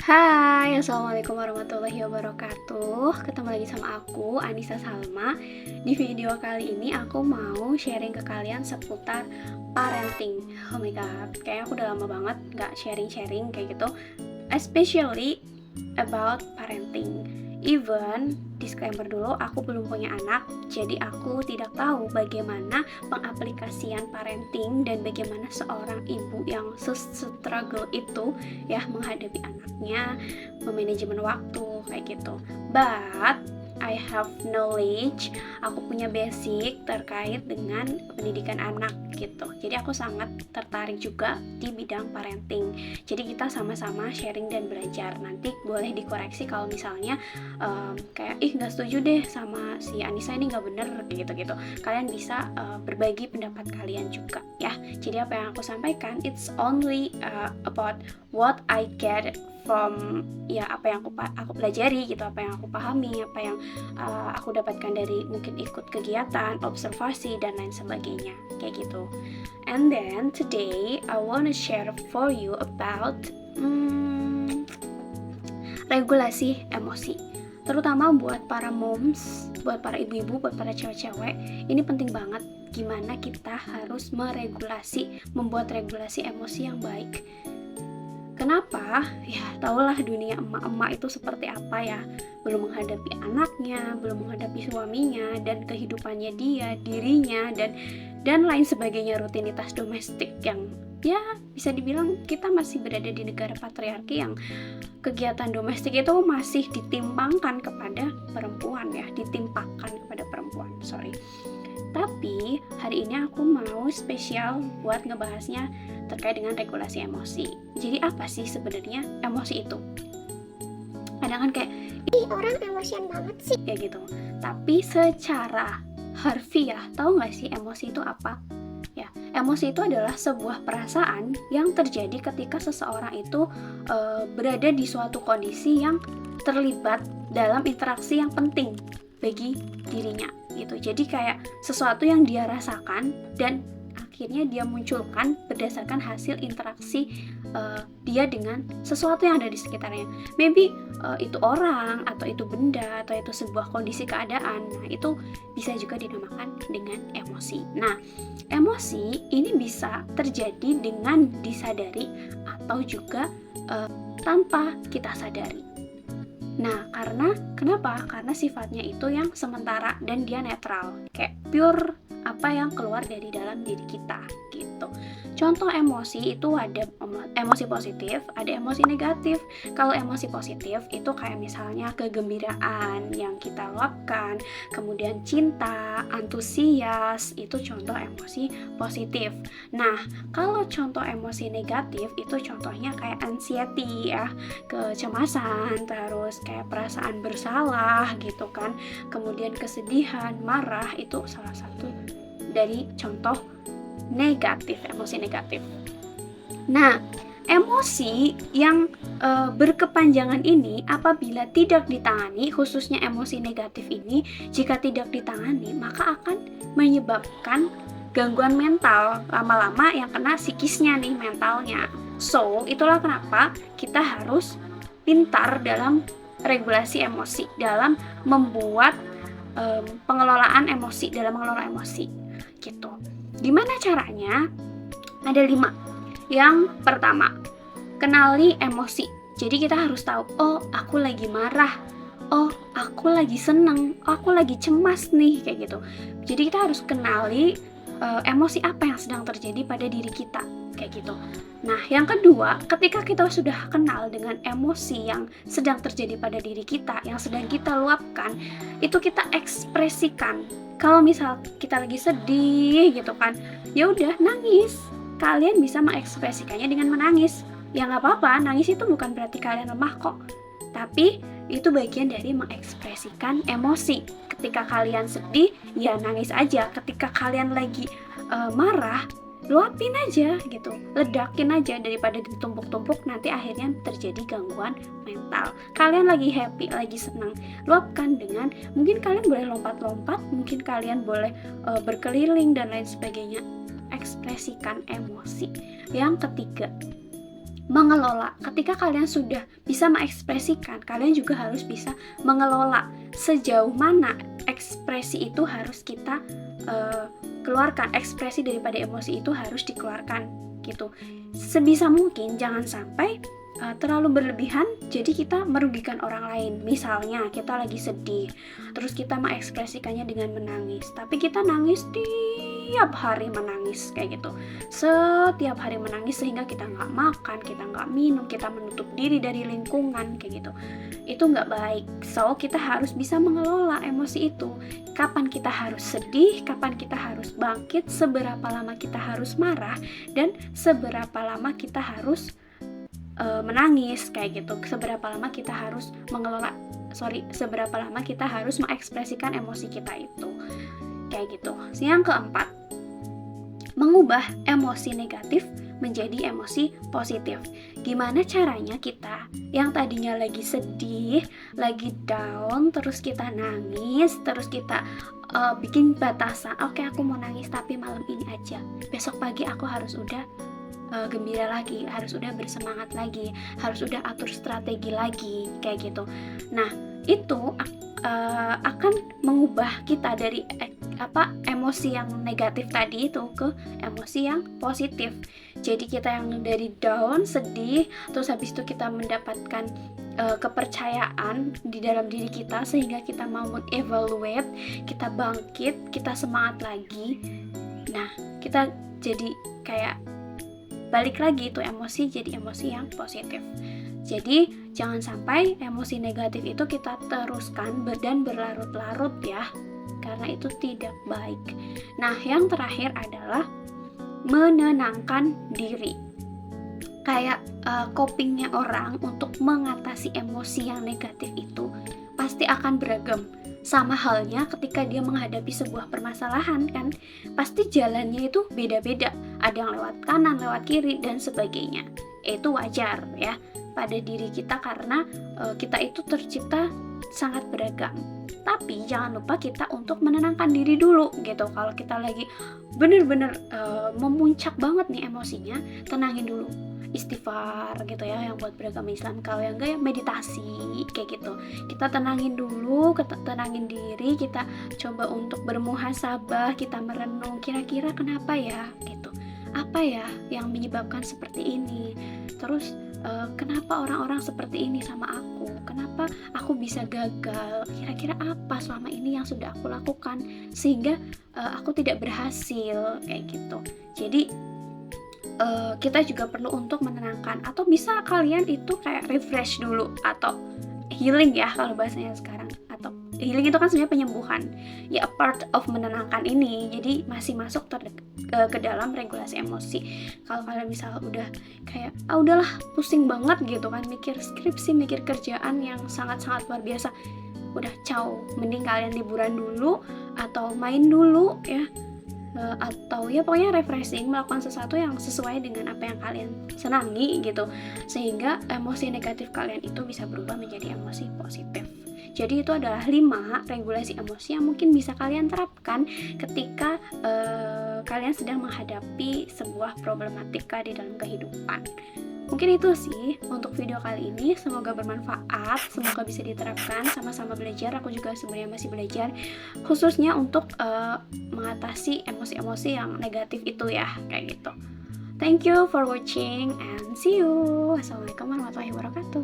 Hai, Assalamualaikum warahmatullahi wabarakatuh. Ketemu lagi sama aku, Anissa Salma. Di video kali ini aku mau sharing ke kalian seputar parenting. Oh my god, kayaknya aku udah lama banget gak sharing-sharing kayak gitu, especially about parenting. Even, disclaimer dulu, aku belum punya anak, jadi aku tidak tahu bagaimana pengaplikasian parenting dan bagaimana seorang ibu yang struggle itu ya menghadapi anaknya, memanajemen waktu kayak gitu. But I have knowledge, aku punya basic terkait dengan pendidikan anak gitu. Jadi aku sangat tertarik juga di bidang parenting. Jadi kita sama-sama sharing dan belajar. Nanti boleh dikoreksi kalau misalnya kayak nggak setuju deh sama si Anissa ini nggak bener kayak gitu-gitu. Kalian bisa berbagi pendapat kalian juga ya. Jadi apa yang aku sampaikan it's only about what I get from ya apa yang aku pelajari gitu, apa yang aku pahami, apa yang aku dapatkan dari mungkin ikut kegiatan, observasi dan lain sebagainya kayak gitu. And then today I wanna share for you about regulasi emosi, terutama buat para moms, buat para ibu-ibu, buat para cewek-cewek. Ini penting banget gimana kita harus membuat regulasi emosi yang baik. Kenapa? Ya, tahulah dunia emak-emak itu seperti apa ya. Belum menghadapi anaknya, belum menghadapi suaminya, dan kehidupannya dia, dirinya, dan lain sebagainya, rutinitas domestik yang ya bisa dibilang kita masih berada di negara patriarki yang kegiatan domestik itu masih ditimpangkan kepada perempuan ya, sorry. Tapi hari ini aku mau spesial buat ngebahasnya terkait dengan regulasi emosi. Jadi apa sih sebenarnya emosi itu? Kadang kan kayak orang emosian banget sih kayak gitu. Tapi secara harfiah, tahu nggak sih emosi itu apa? Ya, emosi itu adalah sebuah perasaan yang terjadi ketika seseorang itu berada di suatu kondisi yang terlibat dalam interaksi yang penting bagi dirinya gitu. Jadi kayak sesuatu yang dia rasakan dan akhirnya dia munculkan berdasarkan hasil interaksi dia dengan sesuatu yang ada di sekitarnya. Maybe itu orang, atau itu benda, atau itu sebuah kondisi keadaan. Nah, itu bisa juga dinamakan dengan emosi. Nah, emosi ini bisa terjadi dengan disadari atau juga tanpa kita sadari. Nah, kenapa? Karena sifatnya itu yang sementara dan dia netral, kayak pure apa yang keluar dari dalam diri kita gitu. Contoh emosi itu ada emosi positif, ada emosi negatif. Kalau emosi positif itu kayak misalnya kegembiraan yang kita luapkan, kemudian cinta, antusias, itu contoh emosi positif. Nah, kalau contoh emosi negatif itu contohnya kayak anxiety ya, kecemasan, terus kayak perasaan bersalah gitu kan, kemudian kesedihan, marah, itu salah satu dari contoh negatif, emosi negatif. Nah, emosi yang berkepanjangan ini apabila tidak ditangani, khususnya emosi negatif ini, jika tidak ditangani maka akan menyebabkan gangguan mental, lama-lama yang kena psikisnya nih, mentalnya. So, itulah kenapa kita harus pintar dalam regulasi emosi, dalam membuat pengelolaan emosi, dalam mengelola emosi gitu. Gimana caranya? Ada 5. Yang pertama, kenali emosi. Jadi kita harus tahu, oh aku lagi marah, oh aku lagi seneng, oh aku lagi cemas nih, kayak gitu. Jadi kita harus kenali emosi apa yang sedang terjadi pada diri kita, kayak gitu. Nah, yang kedua, ketika kita sudah kenal dengan emosi yang sedang terjadi pada diri kita, yang sedang kita luapkan, itu kita ekspresikan. Kalau misal kita lagi sedih gitu kan, ya udah nangis. Kalian bisa mengekspresikannya dengan menangis. Ya nggak apa-apa, nangis itu bukan berarti kalian lemah kok. Tapi itu bagian dari mengekspresikan emosi. Ketika kalian sedih, ya nangis aja. Ketika kalian lagi marah, luapin aja gitu, ledakin aja, daripada ditumpuk-tumpuk nanti akhirnya terjadi gangguan mental. Kalian lagi happy, lagi senang, luapkan dengan, mungkin kalian boleh lompat-lompat, mungkin kalian boleh berkeliling dan lain sebagainya. Ekspresikan emosi. Yang ketiga, mengelola. Ketika kalian sudah bisa mengekspresikan, kalian juga harus bisa mengelola sejauh mana ekspresi itu harus kita keluarkan, ekspresi daripada emosi itu harus dikeluarkan gitu. Sebisa mungkin jangan sampai terlalu berlebihan, jadi kita merugikan orang lain. Misalnya kita lagi sedih, terus kita mengekspresikannya dengan menangis, tapi kita nangis tiap hari menangis kayak gitu, setiap hari menangis sehingga kita nggak makan, kita nggak minum, kita menutup diri dari lingkungan kayak gitu. Itu nggak baik. So kita harus bisa mengelola emosi itu. Kapan kita harus sedih, kapan kita harus bangkit, seberapa lama kita harus marah, dan seberapa lama kita harus menangis kayak gitu. Seberapa lama kita harus seberapa lama kita harus mengekspresikan emosi kita itu kayak gitu. Yang keempat, mengubah emosi negatif menjadi emosi positif. Gimana caranya kita yang tadinya lagi sedih, lagi down, terus kita nangis, terus kita bikin batasan, oke, aku mau nangis tapi malam ini aja, besok pagi aku harus udah gembira lagi, harus udah bersemangat lagi, harus udah atur strategi lagi kayak gitu. Nah itu akan mengubah kita dari emosi yang negatif tadi itu ke emosi yang positif. Jadi kita yang dari down, sedih, terus habis itu kita mendapatkan kepercayaan di dalam diri kita sehingga kita mau mengevaluate, kita bangkit, kita semangat lagi. Nah kita jadi kayak balik lagi itu emosi jadi emosi yang positif. Jadi jangan sampai emosi negatif itu kita teruskan dan berlarut-larut ya, karena itu tidak baik. Nah yang terakhir adalah menenangkan diri. Kayak copingnya orang untuk mengatasi emosi yang negatif itu pasti akan beragam. Sama halnya ketika dia menghadapi sebuah permasalahan kan, pasti jalannya itu beda-beda. Ada yang lewat kanan, lewat kiri, dan sebagainya. Itu wajar ya pada diri kita karena kita itu tercipta sangat beragam. Tapi jangan lupa kita untuk menenangkan diri dulu gitu. Kalau kita lagi bener-bener memuncak banget nih emosinya, tenangin dulu. Istighfar gitu ya yang buat beragama Islam. Kalau yang enggak ya meditasi kayak gitu. Kita tenangin dulu, tenangin diri, kita coba untuk bermuhasabah, kita merenung kira-kira kenapa ya gitu. Apa ya yang menyebabkan seperti ini? Terus kenapa orang-orang seperti ini sama aku? Kenapa aku bisa gagal? Kira-kira apa selama ini yang sudah aku lakukan sehingga aku tidak berhasil kayak gitu. Jadi kita juga perlu untuk menenangkan, atau bisa kalian itu kayak refresh dulu atau healing ya kalau bahasanya sekarang. Atau healing itu kan sebenarnya penyembuhan ya, a part of menenangkan ini, jadi masih masuk ke dalam regulasi emosi. Kalau kalian misal udah kayak udahlah pusing banget gitu kan, mikir skripsi, mikir kerjaan yang sangat-sangat luar biasa, udah mending kalian liburan dulu atau main dulu ya, atau ya pokoknya refreshing, melakukan sesuatu yang sesuai dengan apa yang kalian senangi gitu, sehingga emosi negatif kalian itu bisa berubah menjadi emosi positif. Jadi itu adalah 5 regulasi emosi yang mungkin bisa kalian terapkan ketika kalian sedang menghadapi sebuah problematika di dalam kehidupan. Mungkin itu sih untuk video kali ini, semoga bermanfaat, semoga bisa diterapkan, sama-sama belajar. Aku juga sebenarnya masih belajar, khususnya untuk mengatasi emosi-emosi yang negatif itu ya, kayak gitu. Thank you for watching and see you. Assalamualaikum warahmatullahi wabarakatuh.